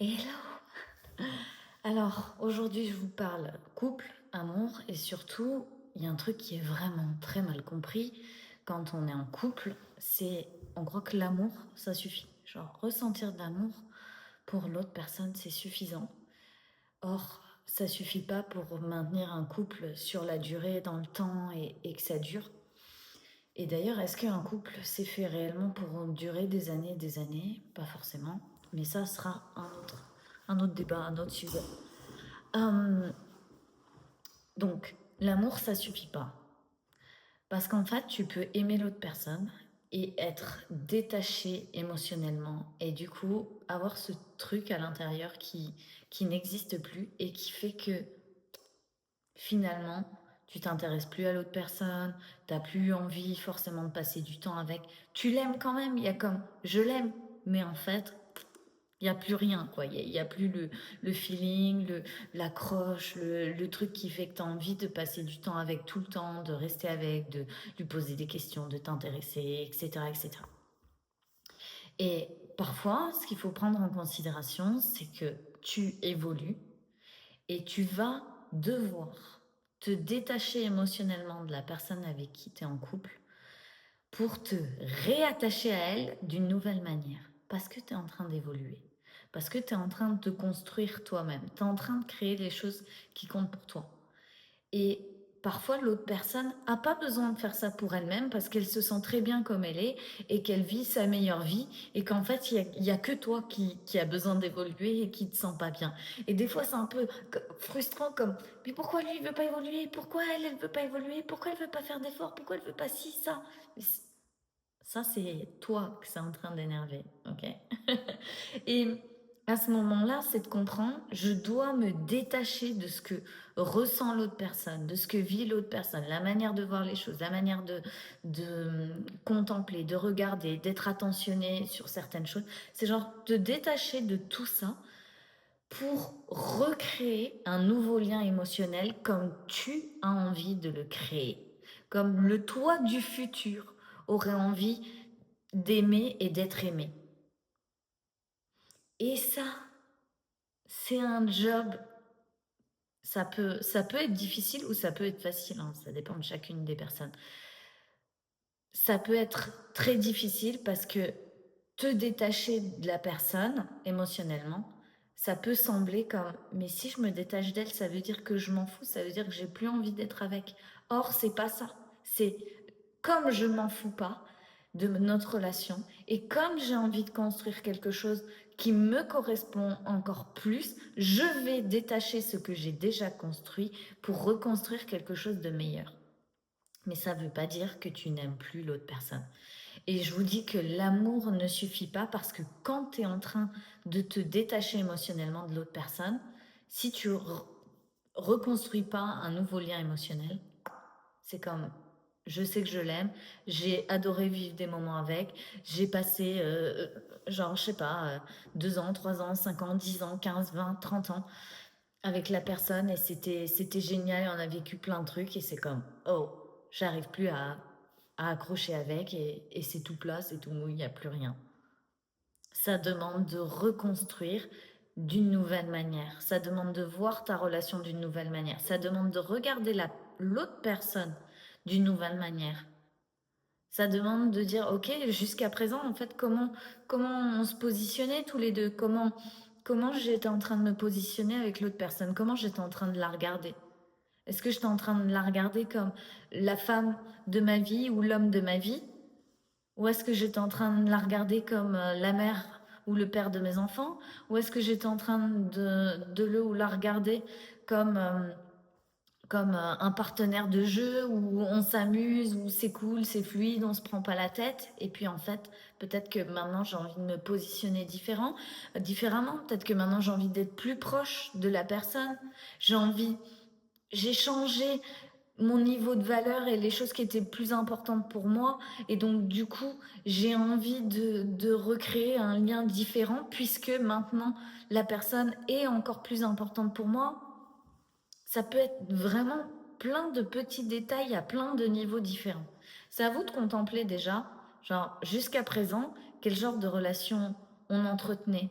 Hello! Alors, aujourd'hui, je vous parle couple, amour et surtout, il y a un truc qui est vraiment très mal compris quand on est en couple, c'est on croit que l'amour, ça suffit. Genre, ressentir de l'amour pour l'autre personne, c'est suffisant. Or, ça suffit pas pour maintenir un couple sur la durée, dans le temps et que ça dure. Et d'ailleurs, est-ce qu'un couple s'est fait réellement pour durer des années et des années? Pas forcément, mais ça sera un autre débat, un autre sujet. Hum, donc, l'amour, ça suffit pas. Parce qu'en fait, tu peux aimer l'autre personne et être détaché émotionnellement et du coup avoir ce truc à l'intérieur qui n'existe plus et qui fait que finalement, tu t'intéresses plus à l'autre personne, t'as plus envie forcément de passer du temps avec. Tu l'aimes quand même, il y a comme je l'aime, mais en fait, il n'y a plus rien, quoi. Il y a plus le feeling, l'accroche, le truc qui fait que tu as envie de passer du temps avec tout le temps, de rester avec, de lui poser des questions, de t'intéresser, etc., etc. Et parfois, ce qu'il faut prendre en considération, c'est que tu évolues et tu vas devoir te détacher émotionnellement de la personne avec qui tu es en couple pour te réattacher à elle d'une nouvelle manière. Parce que tu es en train d'évoluer. Parce que tu es en train de te construire toi-même. Tu es en train de créer des choses qui comptent pour toi. Et parfois, l'autre personne n'a pas besoin de faire ça pour elle-même parce qu'elle se sent très bien comme elle est et qu'elle vit sa meilleure vie et qu'en fait, il y a que toi qui a besoin d'évoluer et qui ne te sent pas bien. Et des fois, c'est un peu frustrant comme mais pourquoi lui, il veut pas évoluer? Pourquoi elle veut pas évoluer? Pourquoi elle veut pas faire d'efforts? Pourquoi elle veut pas ci, ça? Ça, c'est toi que c'est en train d'énerver, ok? Et à ce moment-là, c'est de comprendre, je dois me détacher de ce que ressent l'autre personne, de ce que vit l'autre personne, la manière de voir les choses, la manière de contempler, de regarder, d'être attentionné sur certaines choses. C'est genre te détacher de tout ça pour recréer un nouveau lien émotionnel comme tu as envie de le créer, comme le toi du futur aurait envie d'aimer et d'être aimé. Et ça, c'est un job, ça peut être difficile ou ça peut être facile, hein, ça dépend de chacune des personnes. Ça peut être très difficile parce que te détacher de la personne émotionnellement, ça peut sembler comme mais si je me détache d'elle, ça veut dire que je m'en fous, ça veut dire que j'ai plus envie d'être avec. Or, c'est pas ça. C'est comme je m'en fous pas de notre relation et comme j'ai envie de construire quelque chose qui me correspond encore plus, je vais détacher ce que j'ai déjà construit pour reconstruire quelque chose de meilleur. Mais ça ne veut pas dire que tu n'aimes plus l'autre personne. Et je vous dis que l'amour ne suffit pas parce que quand tu es en train de te détacher émotionnellement de l'autre personne, si tu reconstruis pas un nouveau lien émotionnel, c'est comme je sais que je l'aime, j'ai adoré vivre des moments avec, j'ai passé genre je sais pas 2 ans, 3 ans, 5 ans, 10 ans, 15, 20, 30 ans avec la personne et c'était génial, on a vécu plein de trucs et c'est comme oh, j'arrive plus à accrocher avec et c'est tout plat, c'est tout mou, il n'y a plus rien. Ça demande de reconstruire d'une nouvelle manière. Ça demande de voir ta relation d'une nouvelle manière. Ça demande de regarder l'autre personne d'une nouvelle manière. Ça demande de dire, ok, jusqu'à présent, en fait, comment on se positionnait tous les deux, comment j'étais en train de me positionner avec l'autre personne, comment j'étais en train de la regarder. Est-ce que j'étais en train de la regarder comme la femme de ma vie ou l'homme de ma vie? Ou est-ce que j'étais en train de la regarder comme la mère ou le père de mes enfants? Ou est-ce que j'étais en train de le ou la regarder comme, un partenaire de jeu où on s'amuse, où c'est cool, c'est fluide, on se prend pas la tête? Et puis en fait, peut-être que maintenant j'ai envie de me positionner différemment. Peut-être que maintenant j'ai envie d'être plus proche de la personne. J'ai changé mon niveau de valeur et les choses qui étaient plus importantes pour moi. Et donc, du coup, j'ai envie de recréer un lien différent puisque maintenant, la personne est encore plus importante pour moi. Ça peut être vraiment plein de petits détails à plein de niveaux différents. C'est à vous de contempler déjà, genre, jusqu'à présent, quel genre de relation on entretenait.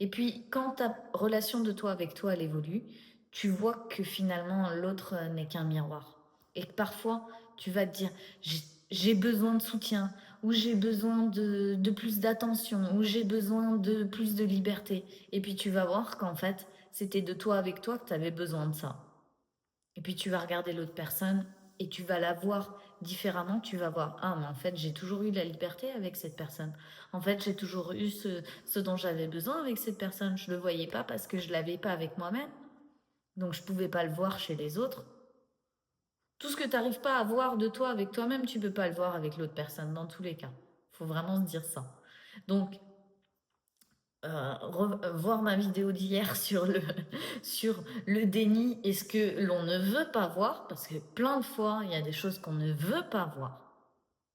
Et puis, quand ta relation de toi avec toi, elle évolue, tu vois que finalement, l'autre n'est qu'un miroir. Et que parfois, tu vas te dire, j'ai besoin de soutien, ou j'ai besoin de plus d'attention, ou j'ai besoin de plus de liberté. Et puis, tu vas voir qu'en fait, c'était de toi avec toi que tu avais besoin de ça. Et puis tu vas regarder l'autre personne et tu vas la voir différemment. Tu vas voir, ah, mais en fait, j'ai toujours eu la liberté avec cette personne. En fait, j'ai toujours eu ce dont j'avais besoin avec cette personne. Je ne le voyais pas parce que je ne l'avais pas avec moi-même. Donc, je ne pouvais pas le voir chez les autres. Tout ce que tu n'arrives pas à voir de toi avec toi-même, tu ne peux pas le voir avec l'autre personne, dans tous les cas. Il faut vraiment se dire ça. Donc, voir ma vidéo d'hier sur le déni et ce que l'on ne veut pas voir, parce que plein de fois, il y a des choses qu'on ne veut pas voir.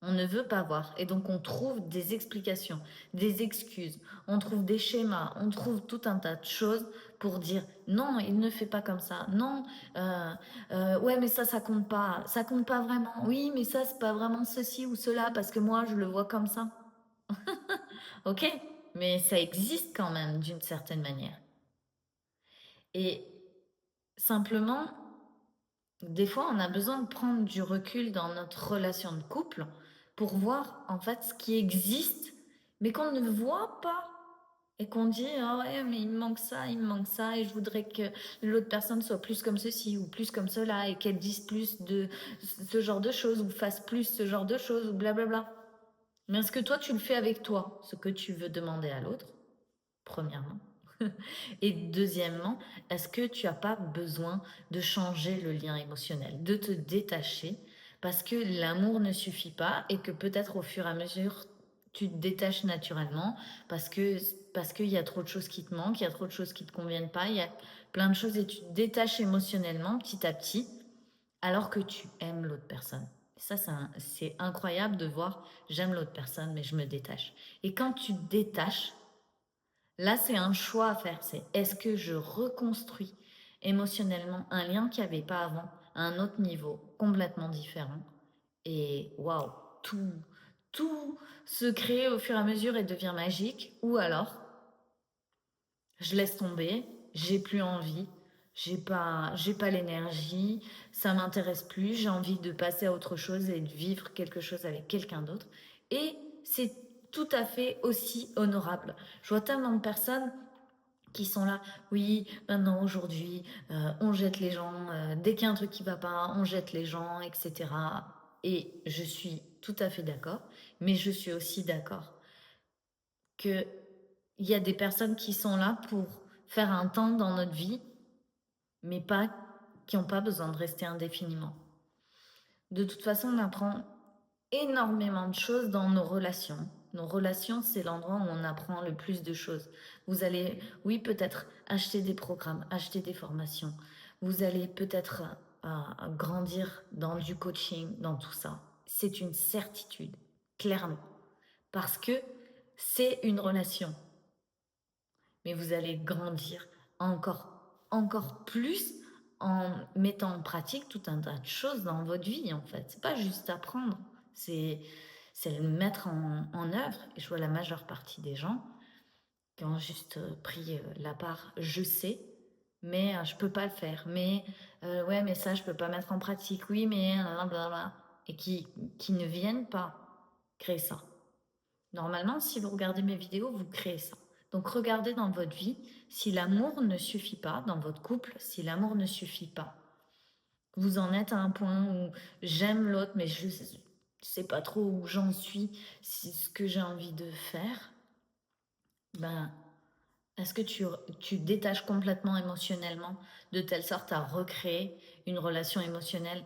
On ne veut pas voir. Et donc, on trouve des explications, des excuses, on trouve des schémas, on trouve tout un tas de choses pour dire non, il ne fait pas comme ça. Non, ouais, mais ça compte pas. Ça compte pas vraiment. Oui, mais ça, c'est pas vraiment ceci ou cela parce que moi, je le vois comme ça. Ok, mais ça existe quand même d'une certaine manière. Et simplement, des fois, on a besoin de prendre du recul dans notre relation de couple pour voir en fait ce qui existe, mais qu'on ne voit pas. Et qu'on dit, ah ouais, mais il me manque ça, et je voudrais que l'autre personne soit plus comme ceci ou plus comme cela, et qu'elle dise plus de ce genre de choses, ou fasse plus ce genre de choses, ou blablabla. Mais est-ce que toi, tu le fais avec toi, ce que tu veux demander à l'autre, premièrement? Et deuxièmement, est-ce que tu n'as pas besoin de changer le lien émotionnel, de te détacher, parce que l'amour ne suffit pas et que peut-être au fur et à mesure, tu te détaches naturellement parce qu'il y a trop de choses qui te manquent, il y a trop de choses qui ne te conviennent pas, il y a plein de choses et tu te détaches émotionnellement petit à petit alors que tu aimes l'autre personne. Ça, c'est incroyable de voir, j'aime l'autre personne, mais je me détache. Et quand tu te détaches, là, c'est un choix à faire. C'est est-ce que je reconstruis émotionnellement un lien qu'il n'y avait pas avant, à un autre niveau, complètement différent. Et waouh, tout se crée au fur et à mesure et devient magique. Ou alors, je laisse tomber, j'ai plus envie, j'ai pas l'énergie, ça m'intéresse plus, j'ai envie de passer à autre chose et de vivre quelque chose avec quelqu'un d'autre. Et c'est tout à fait aussi honorable. Je vois tellement de personnes qui sont là, oui, maintenant, aujourd'hui, on jette les gens, dès qu'il y a un truc qui va pas, on jette les gens, etc. Et je suis tout à fait d'accord, mais je suis aussi d'accord qu'il y a des personnes qui sont là pour faire un temps dans notre vie, mais pas qui n'ont pas besoin de rester indéfiniment. De toute façon, on apprend énormément de choses dans nos relations. Nos relations, c'est l'endroit où on apprend le plus de choses. Vous allez, oui, peut-être acheter des programmes, acheter des formations. Vous allez peut-être grandir dans du coaching, dans tout ça. C'est une certitude, clairement. Parce que c'est une relation. Mais vous allez grandir encore plus en mettant en pratique tout un tas de choses dans votre vie, en fait. C'est pas juste apprendre, c'est le mettre en œuvre. Et je vois la majeure partie des gens qui ont juste pris la part je sais, mais je peux pas le faire. Mais ouais, mais ça, je peux pas mettre en pratique. Oui, mais blablabla. Et qui ne viennent pas créer ça. Normalement, si vous regardez mes vidéos, vous créez ça. Donc regardez dans votre vie, si l'amour ne suffit pas, dans votre couple, si l'amour ne suffit pas, vous en êtes à un point où j'aime l'autre, mais je ne sais pas trop où j'en suis, si ce que j'ai envie de faire, ben, est-ce que tu détaches complètement émotionnellement de telle sorte à recréer une relation émotionnelle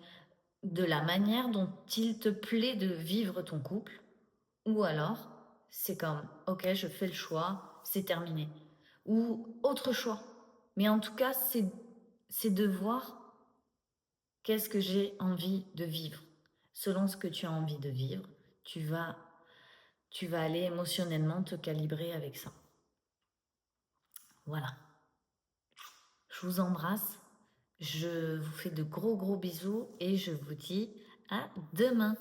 de la manière dont il te plaît de vivre ton couple? Ou alors, c'est comme, ok, je fais le choix, c'est terminé. Ou autre choix. Mais en tout cas, c'est de voir qu'est-ce que j'ai envie de vivre. Selon ce que tu as envie de vivre, tu vas aller émotionnellement te calibrer avec ça. Voilà. Je vous embrasse. Je vous fais de gros bisous et je vous dis à demain.